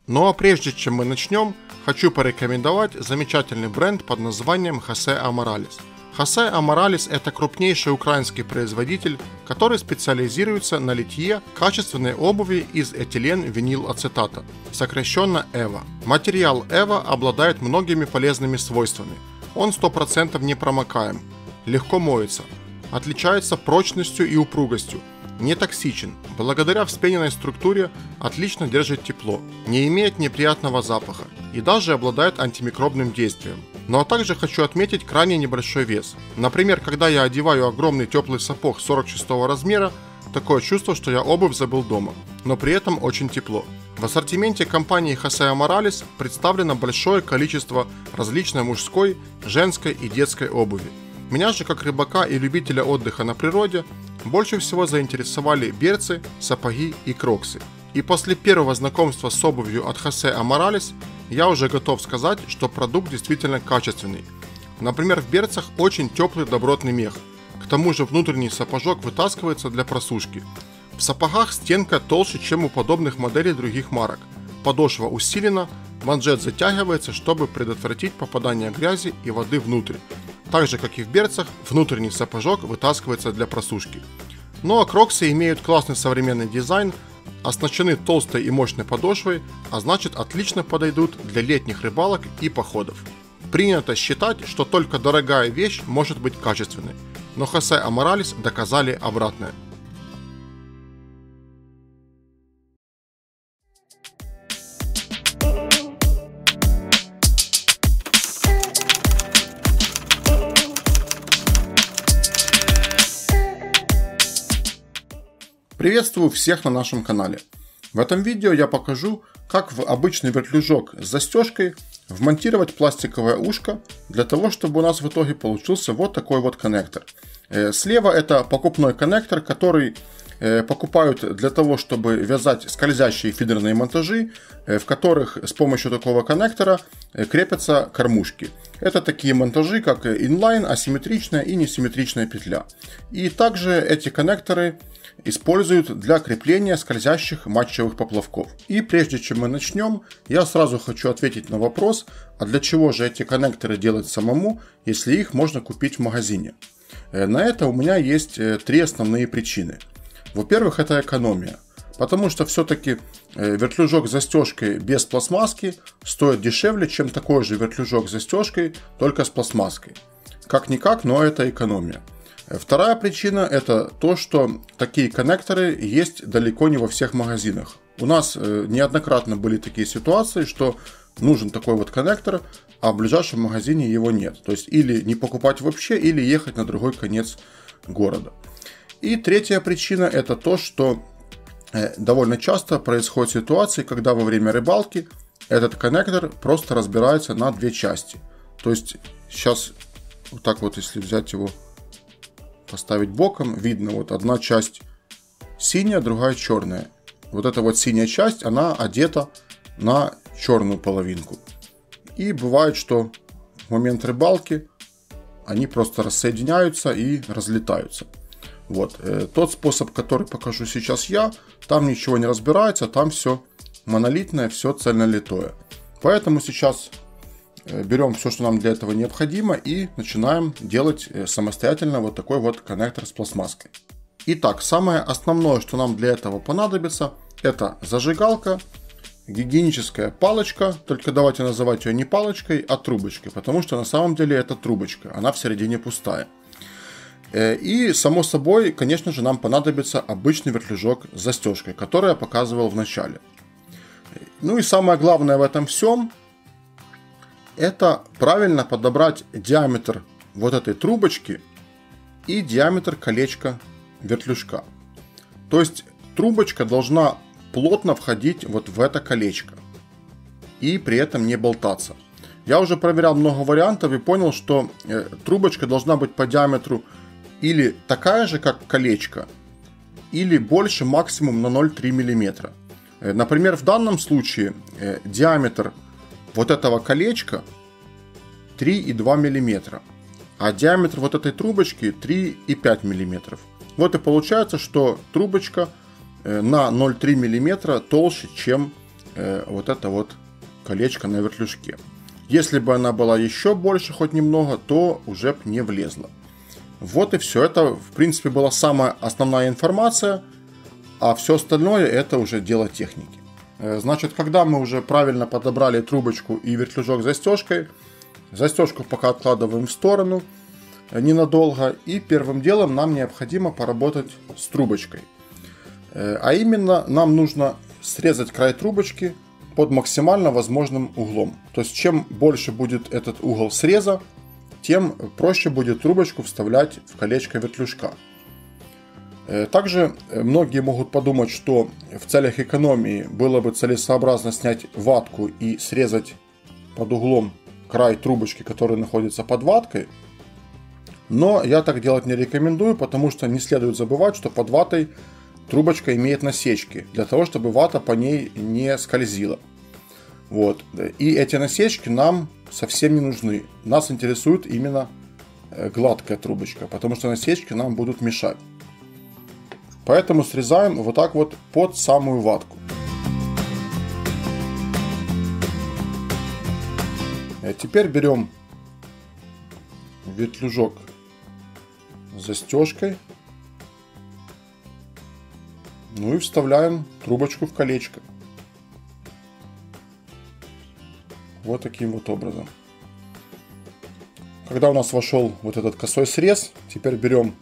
Ну а прежде чем мы начнем, хочу порекомендовать замечательный бренд под названием Jose Amorales. Jose Amorales – это крупнейший украинский производитель, который специализируется на литье качественной обуви из этилен-винилацетата, сокращенно EVA. Материал EVA обладает многими полезными свойствами. Он 100% непромокаем, легко моется, отличается прочностью и упругостью, не токсичен, благодаря вспененной структуре отлично держит тепло, не имеет неприятного запаха и даже обладает антимикробным действием. Ну а также хочу отметить крайне небольшой вес. Например, когда я одеваю огромный теплый сапог 46 размера, такое чувство, что я обувь забыл дома, но при этом очень тепло. В ассортименте компании Jose Amorales представлено большое количество различной мужской, женской и детской обуви. Меня же, как рыбака и любителя отдыха на природе, больше всего заинтересовали берцы, сапоги и кроксы. И после первого знакомства с обувью от Jose Amorales я уже готов сказать, что продукт действительно качественный. Например, в берцах очень теплый добротный мех. К тому же внутренний сапожок вытаскивается для просушки. В сапогах стенка толще, чем у подобных моделей других марок. Подошва усилена, манжет затягивается, чтобы предотвратить попадание грязи и воды внутрь. Так же, как и в берцах, внутренний сапожок вытаскивается для просушки. Ну а кроксы имеют классный современный дизайн, оснащены толстой и мощной подошвой, а значит отлично подойдут для летних рыбалок и походов. Принято считать, что только дорогая вещь может быть качественной, но Jose Amorales доказали обратное. Приветствую всех на нашем канале. В этом видео я покажу, как в обычный вертлюжок с застежкой вмонтировать пластиковое ушко для того, чтобы у нас в итоге получился вот такой вот коннектор. Слева это покупной коннектор, который покупают для того, чтобы вязать скользящие фидерные монтажи, в которых с помощью такого коннектора крепятся кормушки. Это такие монтажи, как инлайн, асимметричная и несимметричная петля. И также эти коннекторы используют для крепления скользящих матчевых поплавков. И прежде чем мы начнем, я сразу хочу ответить на вопрос, а для чего же эти коннекторы делать самому, если их можно купить в магазине? На это у меня есть три основные причины. Во-первых, это экономия. Потому что все-таки вертлюжок с застежкой без пластмасски стоит дешевле, чем такой же вертлюжок с застежкой, только с пластмасской. Как-никак, но это экономия. Вторая причина – это то, что такие коннекторы есть далеко не во всех магазинах. У нас неоднократно были такие ситуации, что нужен такой вот коннектор, а в ближайшем магазине его нет. То есть или не покупать вообще, или ехать на другой конец города. И третья причина – это то, что довольно часто происходят ситуации, когда во время рыбалки этот коннектор просто разбирается на две части. То есть сейчас вот так вот, если взять его, поставить боком, видно вот одна часть синяя, другая черная. Вот эта вот синяя часть, она одета на черную половинку. И бывает, что в момент рыбалки они просто рассоединяются и разлетаются. Вот. Тот способ, который покажу сейчас я, там ничего не разбирается, там все монолитное, все цельнолитое. Поэтому сейчас берем все, что нам для этого необходимо, и начинаем делать самостоятельно вот такой вот коннектор с пластмасской. Итак, самое основное, что нам для этого понадобится, это зажигалка, гигиеническая палочка, только давайте называть ее не палочкой, а трубочкой, потому что на самом деле это трубочка, она в середине пустая. И, само собой, конечно же, нам понадобится обычный вертлюжок с застежкой, который я показывал в начале. Ну и самое главное в этом всем, это правильно подобрать диаметр вот этой трубочки и диаметр колечка вертлюжка. То есть трубочка должна плотно входить вот в это колечко и при этом не болтаться. Я уже проверял много вариантов и понял, что трубочка должна быть по диаметру или такая же, как колечко, или больше, максимум на 0,3 мм. Например, в данном случае диаметр вот этого колечка 3,2 мм, а диаметр вот этой трубочки 3,5 мм. Вот и получается, что трубочка на 0,3 мм толще, чем вот это вот колечко на вертлюжке. Если бы она была еще больше, хоть немного, то уже бы не влезла. Вот и все. Это, в принципе, была самая основная информация, а все остальное это уже дело техники. Значит, когда мы уже правильно подобрали трубочку и вертлюжок с застежкой, застежку пока откладываем в сторону ненадолго, и первым делом нам необходимо поработать с трубочкой. А именно, нам нужно срезать край трубочки под максимально возможным углом. То есть, чем больше будет этот угол среза, тем проще будет трубочку вставлять в колечко вертлюжка. Также многие могут подумать, что в целях экономии было бы целесообразно снять ватку и срезать под углом край трубочки, который находится под ваткой. Но я так делать не рекомендую, потому что не следует забывать, что под ватой трубочка имеет насечки, для того, чтобы вата по ней не скользила. Вот. И эти насечки нам совсем не нужны. Нас интересует именно гладкая трубочка, потому что насечки нам будут мешать. Поэтому срезаем вот так вот под самую ватку. Теперь берем вертлюжок с застежкой. Ну и вставляем трубочку в колечко. Вот таким вот образом. Когда у нас вошел вот этот косой срез, теперь берем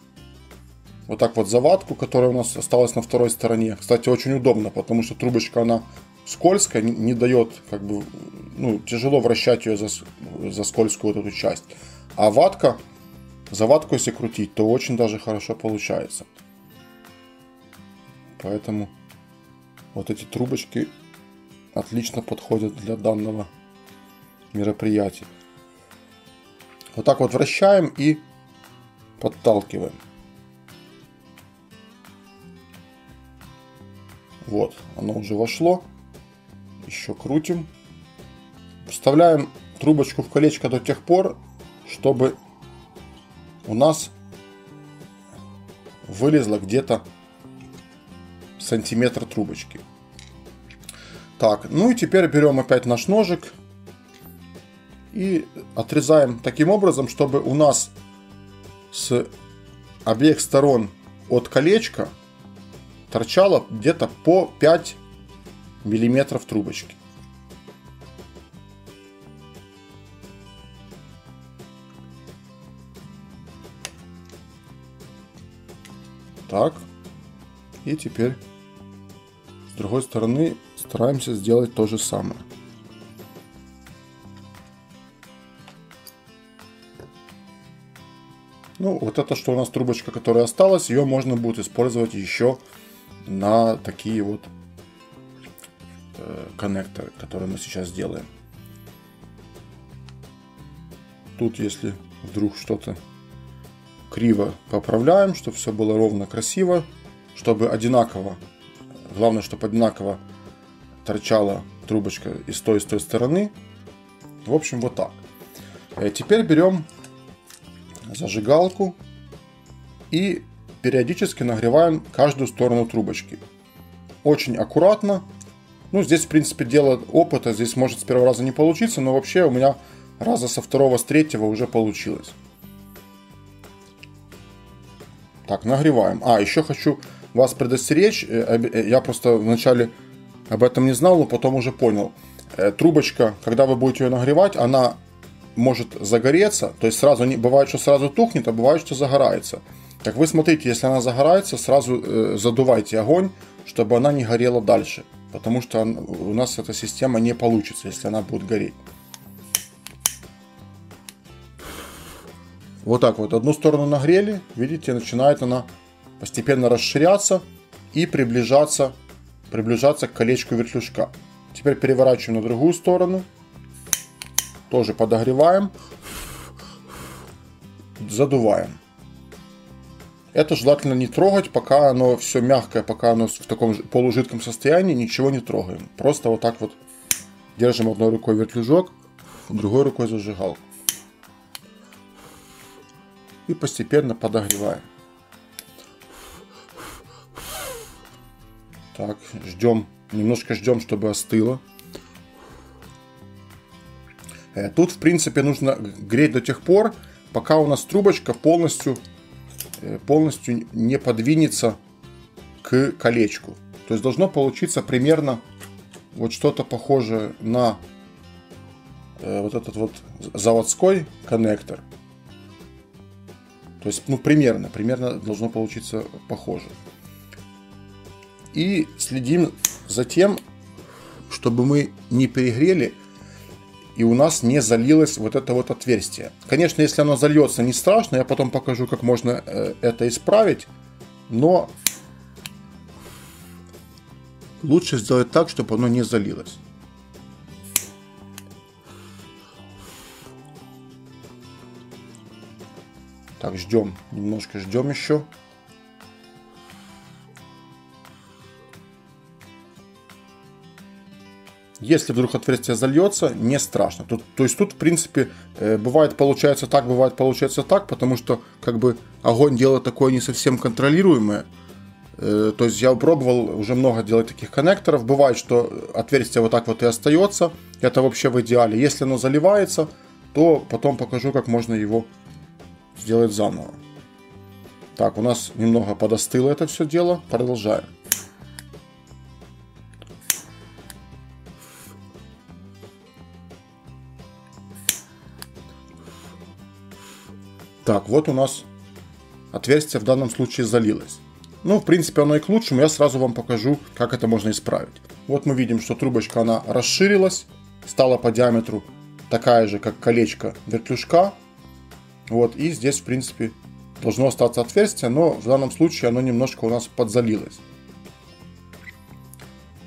вот так вот заватку, которая у нас осталась на второй стороне. Кстати, очень удобно, потому что трубочка, она скользкая, не дает, как бы, ну, тяжело вращать ее за скользкую вот эту часть. А ватка, заватку если крутить, то очень даже хорошо получается. Поэтому вот эти трубочки отлично подходят для данного мероприятия. Вот так вот вращаем и подталкиваем. Вот, оно уже вошло. Еще крутим. Вставляем трубочку в колечко до тех пор, чтобы у нас вылезло где-то сантиметр трубочки. Так, ну и теперь берем опять наш ножик и отрезаем таким образом, чтобы у нас с обеих сторон от колечка торчало где-то по 5 миллиметров трубочки. Так, и теперь с другой стороны стараемся сделать то же самое. Ну, вот это, что у нас трубочка, которая осталась, ее можно будет использовать еще на такие вот коннекторы, которые мы сейчас делаем. Тут, если вдруг что-то криво, поправляем, чтобы все было ровно, красиво, чтобы одинаково, главное, чтобы одинаково торчала трубочка и с той стороны. В общем, вот так. Теперь берем зажигалку и периодически нагреваем каждую сторону трубочки. Очень аккуратно. Ну, здесь, в принципе, дело опыта. Здесь может с первого раза не получиться, но вообще у меня раза со второго, с третьего уже получилось. Так, нагреваем. А, еще хочу вас предостеречь. Я просто вначале об этом не знал, но потом уже понял. Трубочка, когда вы будете ее нагревать, она может загореться. То есть сразу не бывает, что сразу тухнет, а бывает, что загорается. Так вы смотрите, если она загорается, сразу задувайте огонь, чтобы она не горела дальше. Потому что у нас эта система не получится, если она будет гореть. Вот так вот. Одну сторону нагрели. Видите, начинает она постепенно расширяться и приближаться к колечку вертлюжка. Теперь переворачиваем на другую сторону. Тоже подогреваем. Задуваем. Это желательно не трогать, пока оно все мягкое, пока оно в таком полужидком состоянии, ничего не трогаем. Просто вот так вот держим одной рукой вертлюжок, другой рукой зажигалку. И постепенно подогреваем. Так, ждем Немножко ждем, чтобы остыло. Тут, в принципе, нужно греть до тех пор, пока у нас трубочка полностью не подвинется к колечку. То есть должно получиться примерно вот что-то похожее на вот этот вот заводской коннектор. То есть, ну, примерно должно получиться похоже. И следим за тем, чтобы мы не перегрели и у нас не залилось вот это вот отверстие. Конечно, если оно зальется, не страшно, я потом покажу, как можно это исправить, но лучше сделать так, чтобы оно не залилось. Так, ждем, немножко ждем еще. Если вдруг отверстие зальется, не страшно. То есть тут, в принципе, бывает получается так, бывает получается так, потому что как бы огонь дело такое не совсем контролируемое. То есть я пробовал уже много делать таких коннекторов. Бывает, что отверстие вот так вот и остается. Это вообще в идеале. Если оно заливается, то потом покажу, как можно его сделать заново. Так, у нас немного подостыло это все дело. Продолжаем. Так, вот у нас отверстие в данном случае залилось. Ну, в принципе, оно и к лучшему. Я сразу вам покажу, как это можно исправить. Вот мы видим, что трубочка, она расширилась, стала по диаметру такая же, как колечко вертлюжка. Вот, и здесь, в принципе, должно остаться отверстие, но в данном случае оно немножко у нас подзалилось.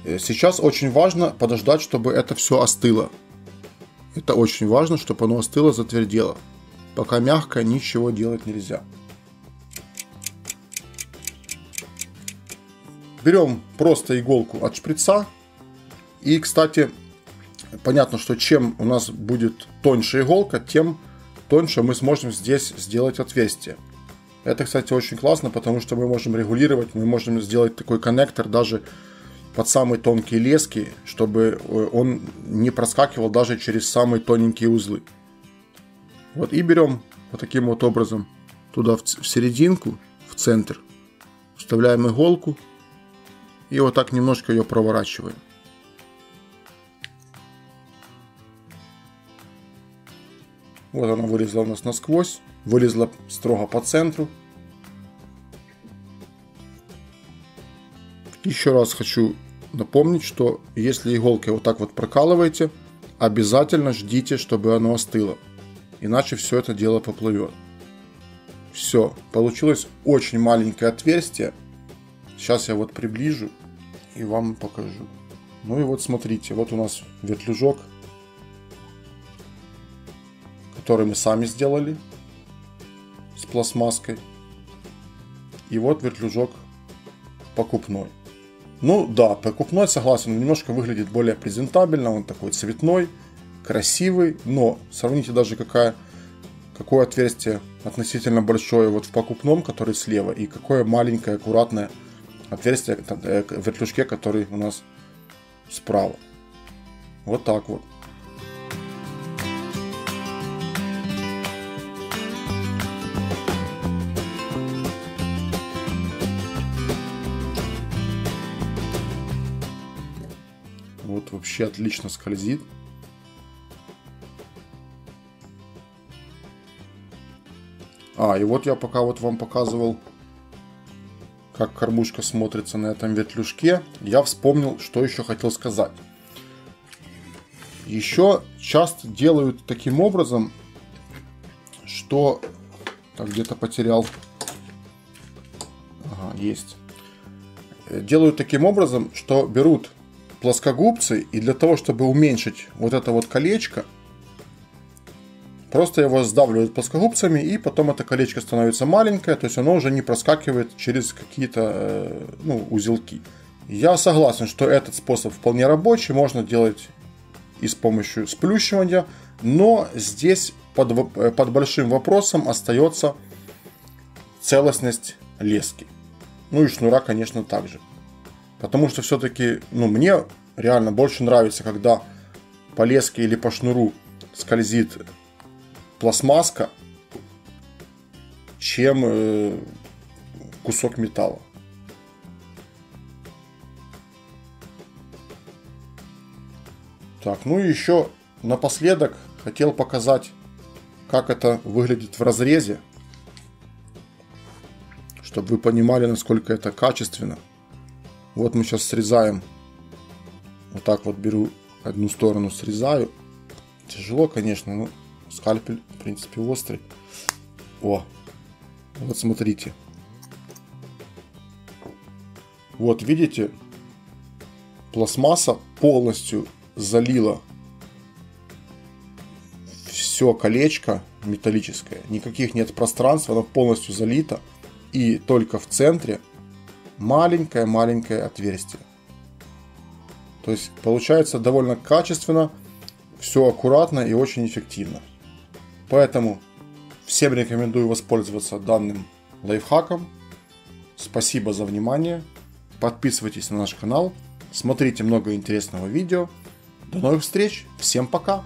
Сейчас очень важно подождать, чтобы это все остыло. Это очень важно, чтобы оно остыло, затвердело. Пока мягко, ничего делать нельзя. Берем просто иголку от шприца. И, кстати, понятно, что чем у нас будет тоньше иголка, тем тоньше мы сможем здесь сделать отверстие. Это, кстати, очень классно, потому что мы можем регулировать, мы можем сделать такой коннектор даже под самые тонкие лески, чтобы он не проскакивал даже через самые тоненькие узлы. Вот, и берем вот таким вот образом туда в серединку, в центр, вставляем иголку и вот так немножко ее проворачиваем. Вот она вылезла у нас насквозь, вылезла строго по центру. Еще раз хочу напомнить, что если иголкой вот так вот прокалываете, обязательно ждите, чтобы оно остыло. Иначе все это дело поплывет. Все, получилось очень маленькое отверстие. Сейчас я вот приближу и вам покажу. Ну и вот смотрите, вот у нас вертлюжок, который мы сами сделали с пластмасской. И вот вертлюжок покупной. Ну да, покупной, согласен, он немножко выглядит более презентабельно, он такой цветной, красивый, но сравните даже какое отверстие относительно большое вот в покупном, который слева, и какое маленькое аккуратное отверстие в вертлюжке, который у нас справа. Вот так вот. Вот вообще отлично скользит. И вот я пока вот вам показывал, как кормушка смотрится на этом вертлюжке, я вспомнил, что еще хотел сказать. Еще часто делают таким образом, что... Так, где-то потерял. Ага, есть. Делают таким образом, что берут плоскогубцы, и для того, чтобы уменьшить вот это вот колечко, просто его сдавливают плоскогубцами, и потом это колечко становится маленькое, то есть оно уже не проскакивает через какие-то узелки. Я согласен, что этот способ вполне рабочий, можно делать и с помощью сплющивания, но здесь под большим вопросом остается целостность лески. Ну и шнура, конечно, также. Потому что все-таки, ну, мне реально больше нравится, когда по леске или по шнуру скользит пластмасска, чем кусок металла. Так, ну и еще напоследок хотел показать, как это выглядит в разрезе, чтобы вы понимали, насколько это качественно. Вот мы сейчас срезаем, вот так вот беру одну сторону, срезаю. Тяжело, конечно, но скальпель, в принципе, острый. О, вот смотрите. Вот видите, пластмасса полностью залила все колечко металлическое. Никаких нет пространства, оно полностью залито. И только в центре маленькое-маленькое отверстие. То есть получается довольно качественно, все аккуратно и очень эффективно. Поэтому всем рекомендую воспользоваться данным лайфхаком. Спасибо за внимание. Подписывайтесь на наш канал. Смотрите много интересного видео. До новых встреч. Всем пока.